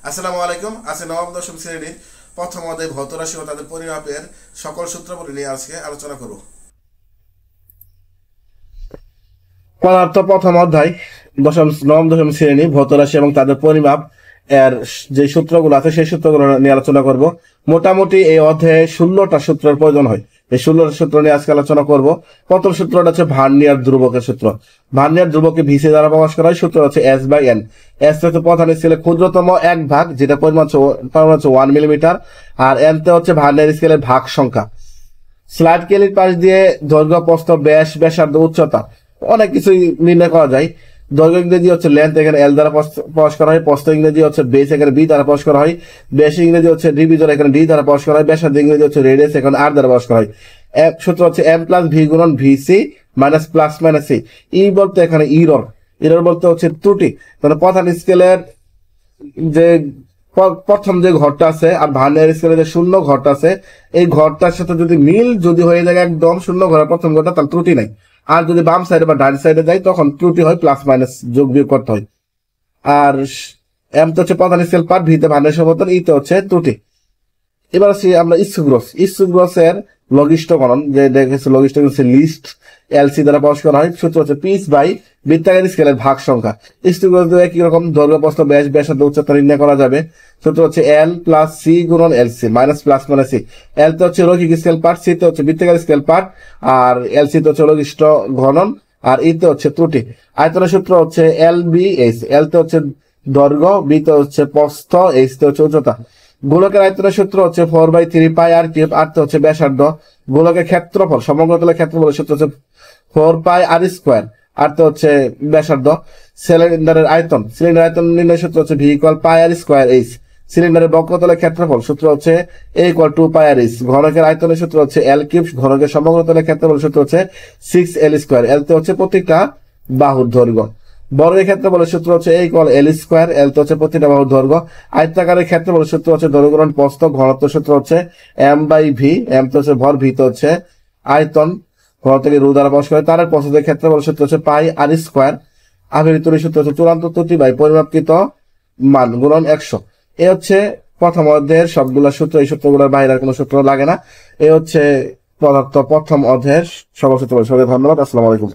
আসসালামু আলাইকুম। আজকে নবম দশম শ্রেণীর প্রথম অধ্যায় ভৌত রাশি ও তাদের পরিমাপের সকল সূত্রাবলী নিয়ে আজকে আলোচনা করব। পদার্থ প্রথম অধ্যায় নবম দশম শ্রেণী ভৌত রাশি এবং তাদের পরিমাপ এর যে সূত্রগুলো আছে সেই সূত্রগুলো নিয়ে আলোচনা করব। মোটামুটি এই অধ্যায়ে 16টা সূত্রের প্রয়োজন হয়। এই 16টা সূত্র নিয়ে আজকে আলোচনা করব। প্রথম সূত্রটা হচ্ছে ভার্নিয়ার ধ্রুবকের সূত্র। ভার্নিয়ার ধ্রুবককে ভিসি দ্বারা প্রকাশ করা হয়। সূত্র হচ্ছে এস বাই এন। এস হচ্ছে প্রধান স্কেলের ক্ষুদ্রতম এক ভাগ, যেটা পরিমাণ হচ্ছে 1 মিলিমিটার, আর এন তে হচ্ছে ভার্নিয়ার স্কেলের ভাগ সংখ্যা। স্লাইড কেলির পাশ দিয়ে দৈর্ঘ্য, প্রস্থ, ব্যাস, ব্যাসার্ধ, উচ্চতা অনেক কিছুই নির্ণয় করা যায়। দৈর্ঘ্য ইংরেজি হচ্ছে লেন্থ, এখানে এল দ্বারা প্রকাশ করা হয়। প্রস্থ ইংরেজি হচ্ছে বেস, এখানে বি দ্বারা প্রকাশ করা হয়। ব্যাস ইংরেজি হচ্ছে ডিভিজন, এখানে ডি দ্বারা প্রকাশ করা হয়। ব্যাসার্ধ ইংরেজি হচ্ছে রেডিয়াস, এখানে আর দ্বারা প্রকাশ করা হয়। সূত্র হচ্ছে এম প্লাস ভি গুণন VC minus plus minus C. E বলতে এখানে ইরর বলতে হচ্ছে ত্রুটি। মানে প্রধান স্কেলের যে প্রথম যে ঘরটা আছে আর ভার্নিয়ার স্কেলে যে শূন্য ঘরটা আছে, এই ঘরটার সাথে যদি মিল যদি হয়ে যায় একদম শূন্য ঘরের প্রথম ঘরটা, তাহলে ত্রুটি নাই। আর যদি বাম সাইডে বা ডান সাইডে যায় তখন ত্রুটি হয়, প্লাস মাইনাস যোগ বিয়োগ করতে হয়। আর এম তো হচ্ছে প্রধান স্কেল পার্ট, ভিতে ভার্নিয়ার সমতল, ইতে হচ্ছে ত্রুটি। এবার আসি আমরা ইস্যুগ্রস এর লঘিষ্ঠ গণন, যে দেখেছি লঘিষ্ঠ লিস্ট এলসি দ্বারা প্রকাশ করা হয়। সূত্র হচ্ছে পিচ বাই বৃত্তাকার স্কেলের ভাগ সংখ্যা। ইস্যুগ্রস একই রকম দৈর্ঘ্য, প্রস্থ, ব্যাস, ব্যাসার্ধ, উচ্চতা নির্ণয় করা যাবে। সূত্র হচ্ছে এল প্লাস সি গুণন LC minus plus minus C. L তে হচ্ছে রৈখিক স্কেল পার্ট, সি তে হচ্ছে বৃত্তাকার স্কেল পার্ট, আর এলসি তে হচ্ছে লঘিষ্ঠ ঘনন, আর ইতে হচ্ছে ত্রুটি। আয়তনের সূত্র হচ্ছে এল বি এইচ। এল তে হচ্ছে দৈর্ঘ্য, বি তে হচ্ছে প্রস্থ, এইচ তে হচ্ছে উচ্চতা। গোলকের আয়তনের সূত্র হচ্ছে 4/3 পাই আর কিউব, আর হচ্ছে ব্যাসার্ধ। গোলকের ক্ষেত্রফল, সমগ্র তলের ক্ষেত্রফলের সূত্র হচ্ছে 4 পাই আর স্কোয়ার, আর তো হচ্ছে ব্যাসার্ধ। সিলিন্ডারের আয়তন নির্ণয় সূত্র হচ্ছে ভি ইকুয়াল পাই আর স্কোয়ার এইচ। সিলিন্ডারের বক্রতলের ক্ষেত্রফল সূত্র হচ্ছে এ ইকুয়াল 2 পাই আর এইচ। ঘনকের আয়তনের সূত্র হচ্ছে এল কিউব। ঘনকের সমগ্র তলের ক্ষেত্রফল সূত্র হচ্ছে 6L স্কোয়ার। এল তে হচ্ছে প্রত্যেকটা বাহুর দৈর্ঘ্য। বর্গের ক্ষেত্রফলের সূত্র হচ্ছে এ ইকুয়াল এল স্কোয়ার। এল তো হচ্ছে প্রতিটা বাহুর দৈর্ঘ্য। আয়তাকারের ক্ষেত্রফলের সূত্র হচ্ছে দৈর্ঘ্য গুণন প্রস্থ। ঘনত্ব সূত্র হচ্ছে এম বাই ভি। এম তো হচ্ছে ভর, ভি তো হচ্ছে আয়তন, ঘনত্ব থেকে রু দ্বারা প্রকাশ করে। তারের প্রস্থের ক্ষেত্রফলের সূত্র হচ্ছে পাই আর স্কোয়ার। আবেগের তড়িৎ সূত্র হচ্ছে চূড়ান্ত ত্রুটি বাই পরিমাপকৃত মান গুণন 100। এ হচ্ছে প্রথম অধ্যায়ের সবগুলা সূত্র। এই সূত্রগুলোর বাইরে আর কোনো সূত্র লাগে না। এ হচ্ছে পদার্থ প্রথম অধ্যায়ের সকল সূত্র। সবাই ধন্যবাদ। আসসালামু আলাইকুম।